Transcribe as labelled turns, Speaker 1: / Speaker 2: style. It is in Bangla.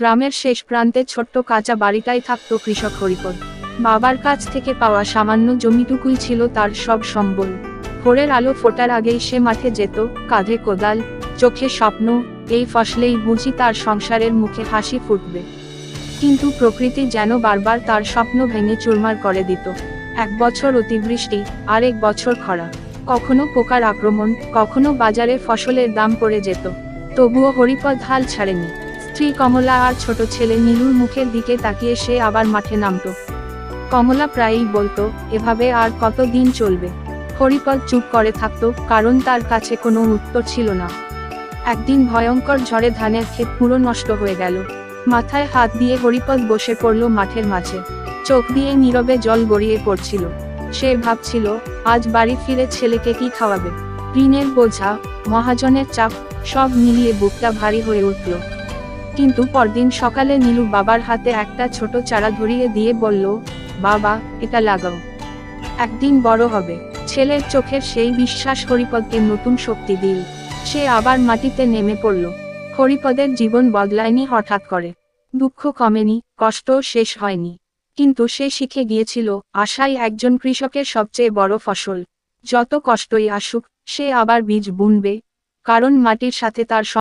Speaker 1: গ্রামের শেষ প্রান্তে ছোট্ট কাঁচা বাড়িটাই থাকত কৃষক হরিপদ। বাবার কাছ থেকে পাওয়া সামান্য জমিটুকুই ছিল তার সব সম্বল। ভোরের আলো ফোটার আগেই সে মাঠে যেত, কাঁধে কোদাল, চোখে স্বপ্ন, এই ফসলেই বুঝি তার সংসারের মুখে হাসি ফুটবে। কিন্তু প্রকৃতি যেন বারবার তার স্বপ্ন ভেঙে চুরমার করে দিত। এক বছর অতিবৃষ্টি, আরেক বছর খরা, কখনো পোকার আক্রমণ, কখনো বাজারে ফসলের দাম পড়ে যেত। তবুও হরিপদ হাল ছাড়েনি। স্ত্রী কমলা আর ছোট ছেলে নীলুর মুখের দিকে তাকিয়ে সে আবার মাঠে নামত। কমলা প্রায়ই বলতো, এভাবে আর কত দিন চলবে। হরিপদ চুপ করে থাকত, কারণ তার কাছে কোনো উত্তর ছিল না। একদিন ভয়ঙ্কর ঝড়ে ধানের ক্ষেত পুরো নষ্ট হয়ে গেল। মাথায় হাত দিয়ে হরিপদ বসে পড়ল মাঠের মাঝে। চোখ দিয়ে নীরবে জল গড়িয়ে পড়ছিল। সে ভাবছিল, আজ বাড়ি ফিরে ছেলেকে কি খাওয়াবে। ঋণের বোঝা, মহাজনের চাপ, সব মিলিয়ে বুকটা ভারী হয়ে উঠল। কিন্তু পরদিন সকালে নীলু বাবার হাতে একটা ছোট চারা ধরিয়ে দিয়ে বলল, বাবা, এটা লাগাও, একদিন বড় হবে। ছেলের চোখের সেই বিশ্বাস হরিপদকে নতুন শক্তি দিল। সে আবার মাটিতে নেমে পড়ল। হরিপদের জীবন বদলায়নি হঠাৎ করে। দুঃখ কমেনি, কষ্টও শেষ হয়নি। কিন্তু সে শিখে গিয়েছিল, আশাই একজন কৃষকের সবচেয়ে বড় ফসল। যত কষ্টই আসুক, সে আবার বীজ বুনবে, কারণ মাটির সাথে তার